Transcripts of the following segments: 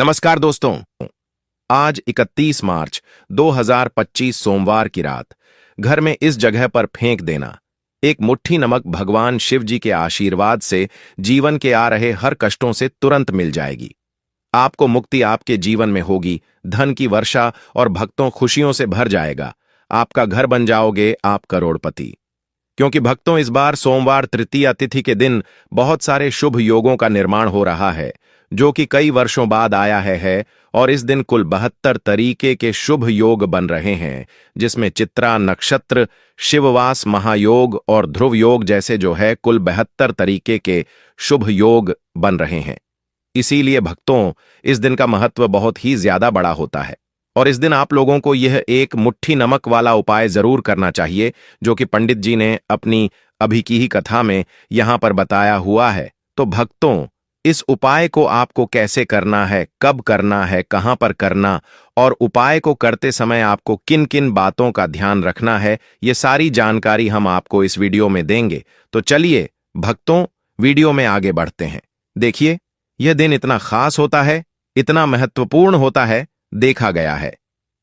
नमस्कार दोस्तों। आज 31 मार्च 2025 सोमवार की रात घर में इस जगह पर फेंक देना। एक मुट्ठी नमक भगवान शिव जी के आशीर्वाद से जीवन के आ रहे हर कष्टों से तुरंत मिल जाएगी। आपको मुक्ति आपके जीवन में होगी, धन की वर्षा और भक्तों खुशियों से भर जाएगा। आपका घर बन जाओगे आप करोड़पति। क्योंकि भक्तों इस बार सोमवार तृतीया तिथि के दिन बहुत सारे शुभ योगों का निर्माण हो रहा है, जो कि कई वर्षों बाद आया है और इस दिन कुल 72 तरीके के शुभ योग बन रहे हैं, जिसमें चित्रा नक्षत्र, शिववास महायोग और ध्रुव योग जैसे जो है कुल 72 तरीके के शुभ योग बन रहे हैं। इसीलिए भक्तों इस दिन का महत्व बहुत ही ज्यादा बड़ा होता है और इस दिन आप लोगों को यह एक मुट्ठी नमक वाला उपाय जरूर करना चाहिए, जो कि पंडित जी ने अपनी अभी की ही कथा में यहां पर बताया हुआ है। तो भक्तों इस उपाय को आपको कैसे करना है, कब करना है, कहां पर करना और उपाय को करते समय आपको किन किन बातों का ध्यान रखना है, ये सारी जानकारी हम आपको इस वीडियो में देंगे। तो चलिए भक्तों वीडियो में आगे बढ़ते हैं। देखिए यह दिन इतना खास होता है, इतना महत्वपूर्ण होता है, देखा गया है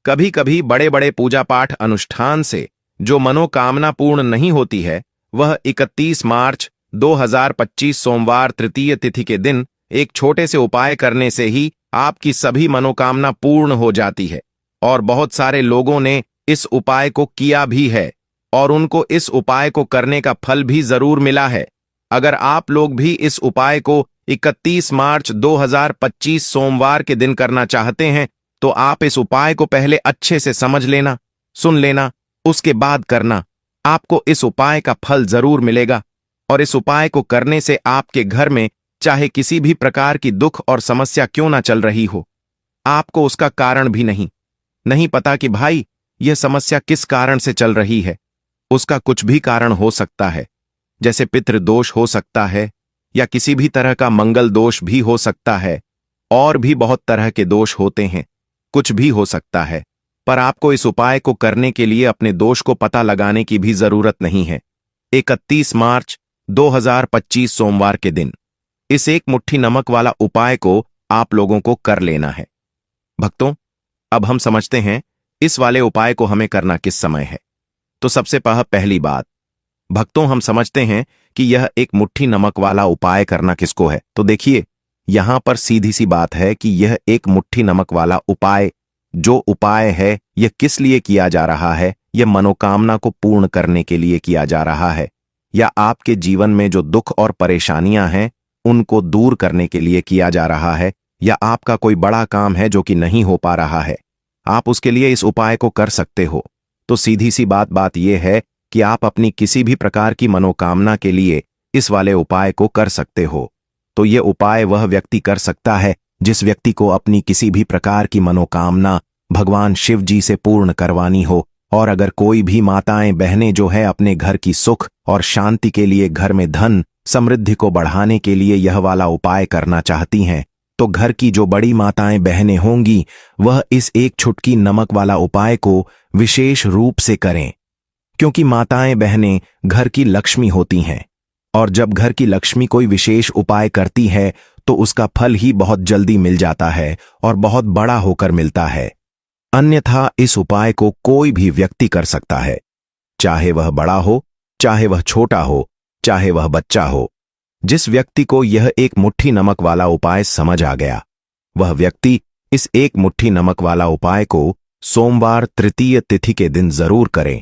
कभी कभी बड़े बड़े पूजा पाठ अनुष्ठान से जो मनोकामना पूर्ण नहीं होती है, वह 31 मार्च 2025 सोमवार तृतीय तिथि के दिन एक छोटे से उपाय करने से ही आपकी सभी मनोकामना पूर्ण हो जाती है। और बहुत सारे लोगों ने इस उपाय को किया भी है और उनको इस उपाय को करने का फल भी जरूर मिला है। अगर आप लोग भी इस उपाय को 31 मार्च 2025 सोमवार के दिन करना चाहते हैं, तो आप इस उपाय को पहले अच्छे से समझ लेना, सुन लेना, उसके बाद करना। आपको इस उपाय का फल जरूर मिलेगा और इस उपाय को करने से आपके घर में चाहे किसी भी प्रकार की दुख और समस्या क्यों ना चल रही हो, आपको उसका कारण भी नहीं पता कि भाई यह समस्या किस कारण से चल रही है। उसका कुछ भी कारण हो सकता है, जैसे पितृदोष हो सकता है या किसी भी तरह का मंगल दोष भी हो सकता है, और भी बहुत तरह के दोष होते हैं, कुछ भी हो सकता है। पर आपको इस उपाय को करने के लिए अपने दोष को पता लगाने की भी जरूरत नहीं है। 31 मार्च 2025 सोमवार के दिन इस एक मुट्ठी नमक वाला उपाय को आप लोगों को कर लेना है। भक्तों अब हम समझते हैं इस वाले उपाय को हमें करना किस समय है। तो सबसे पहली बात भक्तों, हम समझते हैं कि यह एक मुट्ठी नमक वाला उपाय करना किसको है। तो देखिए यहां पर सीधी सी बात है कि यह एक मुट्ठी नमक वाला उपाय जो उपाय है यह किस लिए किया जा रहा है। यह मनोकामना को पूर्ण करने के लिए किया जा रहा है, या आपके जीवन में जो दुख और परेशानियां हैं उनको दूर करने के लिए किया जा रहा है, या आपका कोई बड़ा काम है जो कि नहीं हो पा रहा है, आप उसके लिए इस उपाय को कर सकते हो। तो सीधी सी बात यह है कि आप अपनी किसी भी प्रकार की मनोकामना के लिए इस वाले उपाय को कर सकते हो। तो यह उपाय वह व्यक्ति कर सकता है जिस व्यक्ति को अपनी किसी भी प्रकार की मनोकामना भगवान शिव जी से पूर्ण करवानी हो। और अगर कोई भी माताएं बहनें जो है अपने घर की सुख और शांति के लिए, घर में धन समृद्धि को बढ़ाने के लिए यह वाला उपाय करना चाहती हैं, तो घर की जो बड़ी माताएं बहनें होंगी वह इस एक चुटकी नमक वाला उपाय को विशेष रूप से करें। क्योंकि माताएं बहनें घर की लक्ष्मी होती हैं और जब घर की लक्ष्मी कोई विशेष उपाय करती है तो उसका फल ही बहुत जल्दी मिल जाता है और बहुत बड़ा होकर मिलता है। अन्यथा इस उपाय को कोई भी व्यक्ति कर सकता है, चाहे वह बड़ा हो, चाहे वह छोटा हो, चाहे वह बच्चा हो। जिस व्यक्ति को यह एक मुट्ठी नमक वाला उपाय समझ आ गया, वह व्यक्ति इस एक मुट्ठी नमक वाला उपाय को सोमवार तृतीय तिथि के दिन जरूर करें,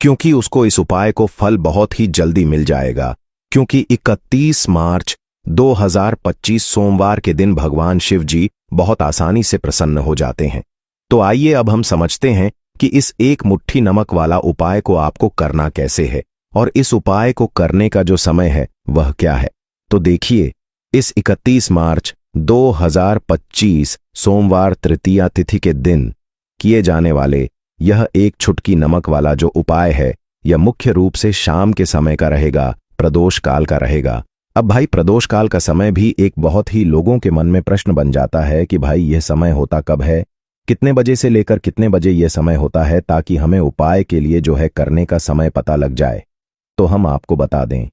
क्योंकि उसको इस उपाय को फल बहुत ही जल्दी मिल जाएगा। क्योंकि 31 मार्च 2025 सोमवार के दिन भगवान शिव जी बहुत आसानी से प्रसन्न हो जाते हैं। तो आइए अब हम समझते हैं कि इस एक मुट्ठी नमक वाला उपाय को आपको करना कैसे है और इस उपाय को करने का जो समय है वह क्या है। तो देखिए इस 31 मार्च 2025 सोमवार तृतीया तिथि के दिन किए जाने वाले यह एक चुटकी नमक वाला जो उपाय है, यह मुख्य रूप से शाम के समय का रहेगा, प्रदोष काल का रहेगा। अब भाई प्रदोष काल का समय भी एक बहुत ही लोगों के मन में प्रश्न बन जाता है कि भाई यह समय होता कब है, कितने बजे से लेकर कितने बजे यह समय होता है, ताकि हमें उपाय के लिए जो है करने का समय पता लग जाए। तो हम आपको बता दें,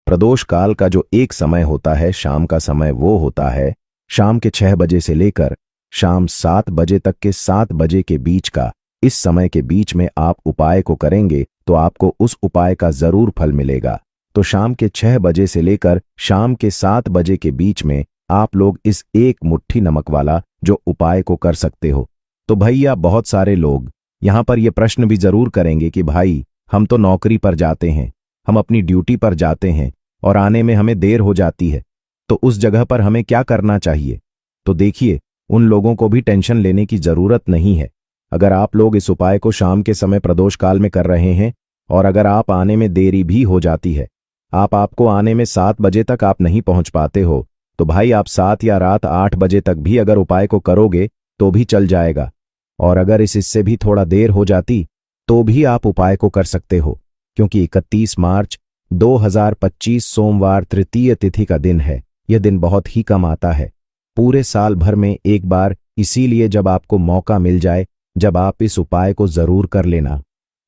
प्रदोष काल का जो एक समय होता है शाम का समय, वो होता है शाम के 6 बजे से लेकर शाम 7 बजे तक के 7 बजे के बीच का, इस समय के बीच में आप उपाय को करेंगे तो आपको उस उपाय का जरूर फल मिलेगा। तो शाम के 6 बजे से लेकर शाम के 7 बजे के बीच में आप लोग इस एक मुट्ठी नमक वाला जो उपाय को कर सकते हो। तो भैया बहुत सारे लोग यहां पर यह प्रश्न भी जरूर करेंगे कि भाई हम तो नौकरी पर जाते हैं, हम अपनी ड्यूटी पर जाते हैं और आने में हमें देर हो जाती है, तो उस जगह पर हमें क्या करना चाहिए। तो देखिए, उन लोगों को भी टेंशन लेने की जरूरत नहीं है। अगर आप लोग इस उपाय को शाम के समय प्रदोष काल में कर रहे हैं और अगर आप आने में देरी भी हो जाती है, आपको आने में 7 बजे तक आप नहीं पहुंच पाते हो, तो भाई आप 7 या रात 8 बजे तक भी अगर उपाय को करोगे तो भी चल जाएगा। और अगर इससे भी थोड़ा देर हो जाती तो भी आप उपाय को कर सकते हो, क्योंकि 31 मार्च 2025 सोमवार तृतीय तिथि का दिन है। यह दिन बहुत ही कम आता है, पूरे साल भर में एक बार, इसीलिए जब आपको मौका मिल जाए जब आप इस उपाय को जरूर कर लेना।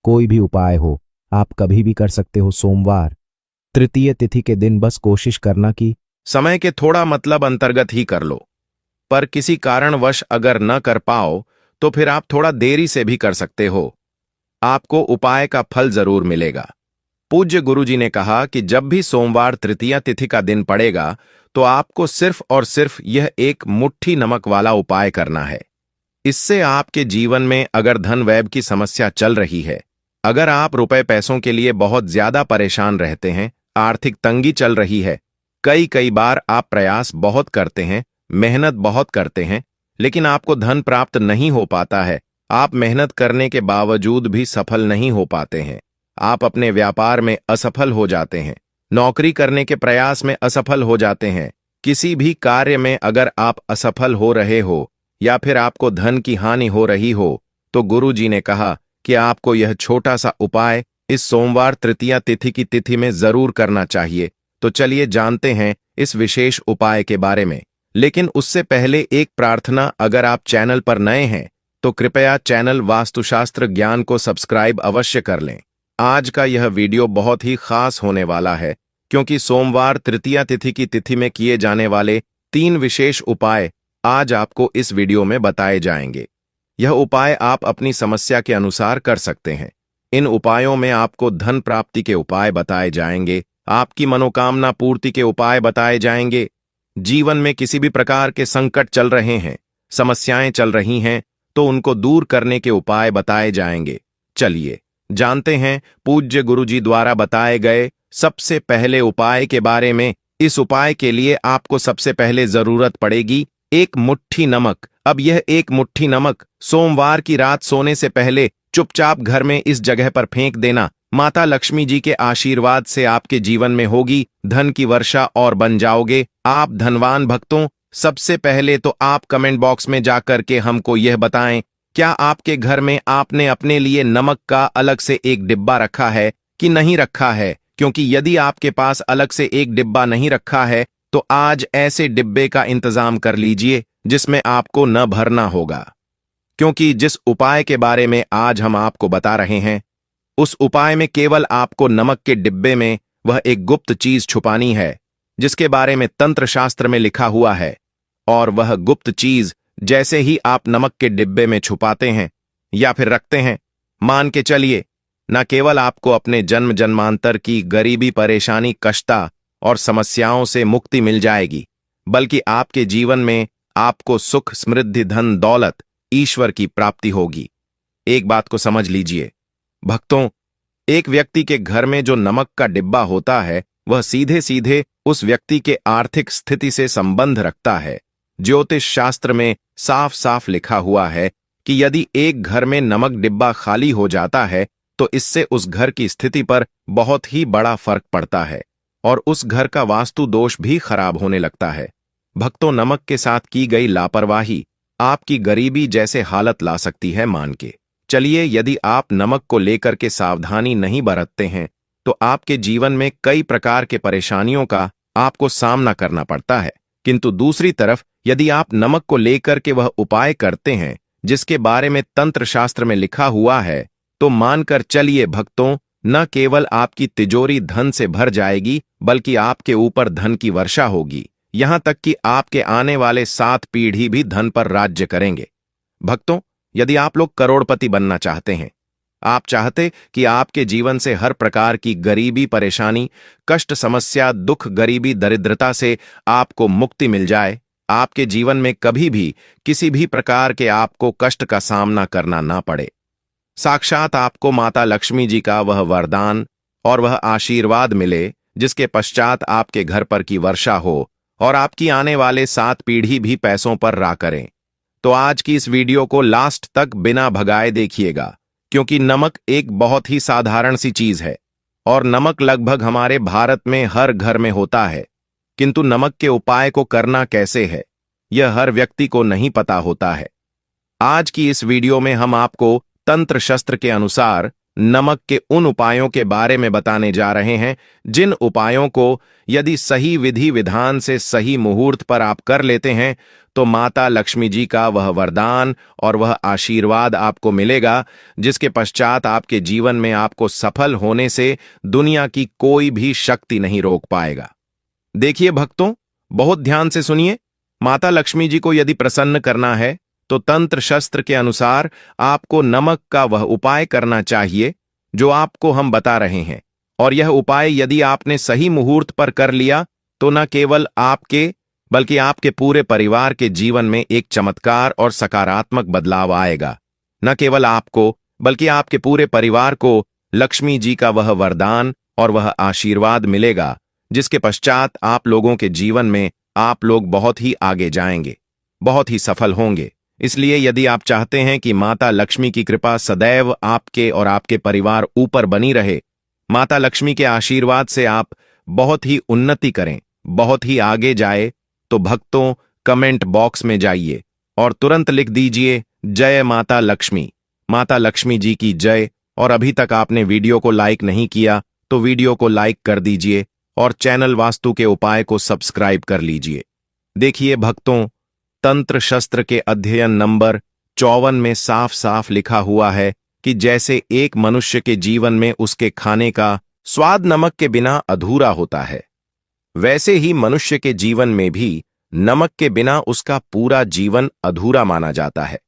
कोई भी उपाय हो, आप कभी भी कर सकते हो, सोमवार तृतीय तिथि के दिन बस कोशिश करना कि समय के थोड़ा मतलब अंतर्गत ही कर लो, पर किसी कारणवश अगर न कर पाओ तो फिर आप थोड़ा देरी से भी कर सकते हो, आपको उपाय का फल जरूर मिलेगा। पूज्य गुरुजी ने कहा कि जब भी सोमवार तृतीया तिथि का दिन पड़ेगा तो आपको सिर्फ और सिर्फ यह एक मुट्ठी नमक वाला उपाय करना है। इससे आपके जीवन में अगर धन व्यय की समस्या चल रही है, अगर आप रुपए पैसों के लिए बहुत ज्यादा परेशान रहते हैं, आर्थिक तंगी चल रही है, कई बार आप प्रयास बहुत करते हैं, मेहनत बहुत करते हैं, लेकिन आपको धन प्राप्त नहीं हो पाता है, आप मेहनत करने के बावजूद भी सफल नहीं हो पाते हैं, आप अपने व्यापार में असफल हो जाते हैं, नौकरी करने के प्रयास में असफल हो जाते हैं, किसी भी कार्य में अगर आप असफल हो रहे हो या फिर आपको धन की हानि हो रही हो, तो गुरुजी ने कहा कि आपको यह छोटा सा उपाय इस सोमवार तृतीया तिथि की तिथि में जरूर करना चाहिए। तो चलिए जानते हैं इस विशेष उपाय के बारे में, लेकिन उससे पहले एक प्रार्थना, अगर आप चैनल पर नए हैं तो कृपया चैनल वास्तुशास्त्र ज्ञान को सब्सक्राइब अवश्य कर लें। आज का यह वीडियो बहुत ही खास होने वाला है, क्योंकि सोमवार तृतीया तिथि की तिथि में किए जाने वाले 3 विशेष उपाय आज आपको इस वीडियो में बताए जाएंगे। यह उपाय आप अपनी समस्या के अनुसार कर सकते हैं। इन उपायों में आपको धन प्राप्ति के उपाय बताए जाएंगे, आपकी मनोकामना पूर्ति के उपाय बताए जाएंगे, जीवन में किसी भी प्रकार के संकट चल रहे हैं, समस्याएं चल रही हैं, तो उनको दूर करने के उपाय बताए जाएंगे। चलिए जानते हैं पूज्य गुरुजी द्वारा बताए गए सबसे पहले उपाय के बारे में। इस उपाय के लिए आपको सबसे पहले जरूरत पड़ेगी एक मुट्ठी नमक। अब यह एक मुट्ठी नमक सोमवार की रात सोने से पहले चुपचाप घर में इस जगह पर फेंक देना। माता लक्ष्मी जी के आशीर्वाद से आपके जीवन में होगी धन की वर्षा और बन जाओगे आप धनवान। भक्तों, सबसे पहले तो आप कमेंट बॉक्स में जाकर के हमको यह बताएं, क्या आपके घर में आपने अपने लिए नमक का अलग से एक डिब्बा रखा है कि नहीं रखा है? क्योंकि यदि आपके पास अलग से एक डिब्बा नहीं रखा है तो आज ऐसे डिब्बे का इंतजाम कर लीजिए जिसमें आपको न भरना होगा, क्योंकि जिस उपाय के बारे में आज हम आपको बता रहे हैं उस उपाय में केवल आपको नमक के डिब्बे में वह एक गुप्त चीज छुपानी है जिसके बारे में तंत्र शास्त्र में लिखा हुआ है। और वह गुप्त चीज जैसे ही आप नमक के डिब्बे में छुपाते हैं या फिर रखते हैं, मान के चलिए न केवल आपको अपने जन्म जन्मांतर की गरीबी, परेशानी, कष्टा और समस्याओं से मुक्ति मिल जाएगी, बल्कि आपके जीवन में आपको सुख, समृद्धि, धन, दौलत, ईश्वर की प्राप्ति होगी। एक बात को समझ लीजिए भक्तों, एक व्यक्ति के घर में जो नमक का डिब्बा होता है वह सीधे सीधे उस व्यक्ति के आर्थिक स्थिति से संबंध रखता है। ज्योतिष शास्त्र में साफ साफ लिखा हुआ है कि यदि एक घर में नमक डिब्बा खाली हो जाता है तो इससे उस घर की स्थिति पर बहुत ही बड़ा फर्क पड़ता है और उस घर का वास्तु दोष भी खराब होने लगता है। भक्तों, नमक के साथ की गई लापरवाही आपकी गरीबी जैसे हालत ला सकती है मान के चलिए। यदि आप नमक को लेकर के सावधानी नहीं बरतते हैं तो आपके जीवन में कई प्रकार के परेशानियों का आपको सामना करना पड़ता है, किंतु दूसरी तरफ यदि आप नमक को लेकर के वह उपाय करते हैं जिसके बारे में तंत्र शास्त्र में लिखा हुआ है, तो मानकर चलिए भक्तों, न केवल आपकी तिजोरी धन से भर जाएगी बल्कि आपके ऊपर धन की वर्षा होगी। यहां तक कि आपके आने वाले 7 पीढ़ी भी धन पर राज्य करेंगे। भक्तों, यदि आप लोग करोड़पति बनना चाहते हैं, आप चाहते कि आपके जीवन से हर प्रकार की गरीबी, परेशानी, कष्ट, समस्या, दुख, गरीबी, दरिद्रता से आपको मुक्ति मिल जाए, आपके जीवन में कभी भी किसी भी प्रकार के आपको कष्ट का सामना करना ना पड़े, साक्षात आपको माता लक्ष्मी जी का वह वरदान और वह आशीर्वाद मिले जिसके पश्चात आपके घर पर की वर्षा हो और आपकी आने वाले 7 पीढ़ी भी पैसों पर रा करें, तो आज की इस वीडियो को लास्ट तक बिना भगाए देखिएगा, क्योंकि नमक एक बहुत ही साधारण सी चीज है और नमक लगभग हमारे भारत में हर घर में होता है, किंतु नमक के उपाय को करना कैसे है यह हर व्यक्ति को नहीं पता होता है। आज की इस वीडियो में हम आपको तंत्र शस्त्र के अनुसार नमक के उन उपायों के बारे में बताने जा रहे हैं जिन उपायों को यदि सही विधि विधान से सही मुहूर्त पर आप कर लेते हैं तो माता लक्ष्मी जी का वह वरदान और वह आशीर्वाद आपको मिलेगा, जिसके पश्चात आपके जीवन में आपको सफल होने से दुनिया की कोई भी शक्ति नहीं रोक पाएगा। देखिए भक्तों, बहुत ध्यान से सुनिए। माता लक्ष्मी जी को यदि प्रसन्न करना है तो तंत्र शस्त्र के अनुसार आपको नमक का वह उपाय करना चाहिए जो आपको हम बता रहे हैं, और यह उपाय यदि आपने सही मुहूर्त पर कर लिया तो न केवल आपके बल्कि आपके पूरे परिवार के जीवन में एक चमत्कार और सकारात्मक बदलाव आएगा। न केवल आपको बल्कि आपके पूरे परिवार को लक्ष्मी जी का वह वरदान और वह आशीर्वाद मिलेगा, जिसके पश्चात आप लोगों के जीवन में आप लोग बहुत ही आगे जाएंगे, बहुत ही सफल होंगे। इसलिए यदि आप चाहते हैं कि माता लक्ष्मी की कृपा सदैव आपके और आपके परिवार ऊपर बनी रहे, माता लक्ष्मी के आशीर्वाद से आप बहुत ही उन्नति करें, बहुत ही आगे जाए, तो भक्तों कमेंट बॉक्स में जाइए और तुरंत लिख दीजिए जय माता लक्ष्मी, माता लक्ष्मी जी की जय। और अभी तक आपने वीडियो को लाइक नहीं किया तो वीडियो को लाइक कर दीजिए और चैनल वास्तु के उपाय को सब्सक्राइब कर लीजिए। देखिए भक्तों, तंत्र शस्त्र के अध्ययन नंबर 54 में साफ साफ लिखा हुआ है कि जैसे एक मनुष्य के जीवन में उसके खाने का स्वाद नमक के बिना अधूरा होता है, वैसे ही मनुष्य के जीवन में भी नमक के बिना उसका पूरा जीवन अधूरा माना जाता है,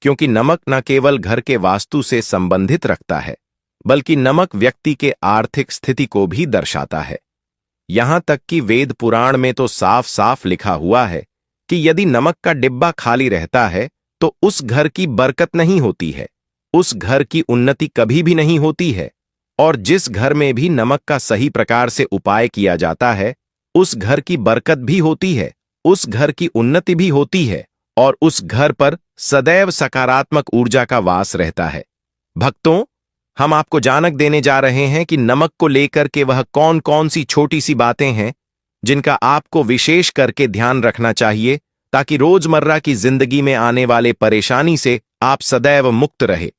क्योंकि नमक न केवल घर के वास्तु से संबंधित रखता है, बल्कि नमक व्यक्ति के आर्थिक स्थिति को भी दर्शाता है। यहां तक कि वेद पुराण में तो साफ साफ लिखा हुआ है कि यदि नमक का डिब्बा खाली रहता है तो उस घर की बरकत नहीं होती है, उस घर की उन्नति कभी भी नहीं होती है, और जिस घर में भी नमक का सही प्रकार से उपाय किया जाता है उस घर की बरकत भी होती है, उस घर की उन्नति भी होती है और उस घर पर सदैव सकारात्मक ऊर्जा का वास रहता है। भक्तों, हम आपको जानक देने जा रहे हैं कि नमक को लेकर के वह कौन कौन सी छोटी सी बातें हैं जिनका आपको विशेष करके ध्यान रखना चाहिए ताकि रोजमर्रा की जिंदगी में आने वाले परेशानी से आप सदैव मुक्त रहे।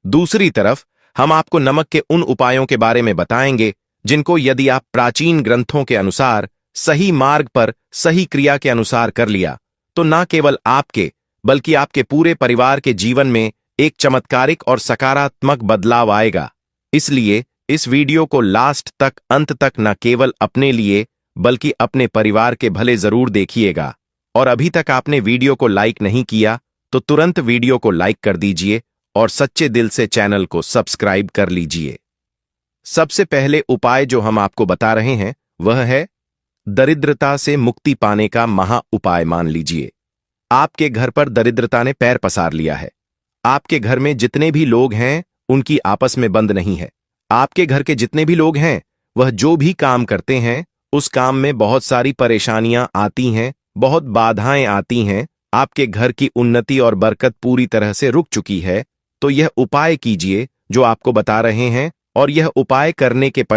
दूसरी तरफ हम आपको नमक के उन उपायों के बारे में बताएंगे जिनको यदि आप प्राचीन ग्रंथों के अनुसार सही मार्ग पर सही क्रिया के अनुसार कर लिया तो न केवल आपके बल्कि आपके पूरे परिवार के जीवन में एक चमत्कारिक और सकारात्मक बदलाव आएगा। इसलिए इस वीडियो को लास्ट तक, अंत तक न केवल अपने लिए बल्कि अपने परिवार के भले जरूर देखिएगा। और अभी तक आपने वीडियो को लाइक नहीं किया तो तुरंत वीडियो को लाइक कर दीजिए और सच्चे दिल से चैनल को सब्सक्राइब कर लीजिए। सबसे पहले उपाय जो हम आपको बता रहे हैं वह है दरिद्रता से मुक्ति पाने का महा उपाय। मान लीजिए आपके घर पर दरिद्रता ने पैर पसार लिया है, आपके घर में जितने भी लोग हैं उनकी आपस में बंद नहीं है, आपके घर के जितने भी लोग हैं वह जो भी काम करते हैं उस काम में बहुत सारी परेशानियां आती हैं, बहुत बाधाएं आती हैं, आपके घर की उन्नति और बरकत पूरी तरह से रुक चुकी है। तो यह उपाय कीजिए जो आपको बता रहे हैं, और यह उपाय करने के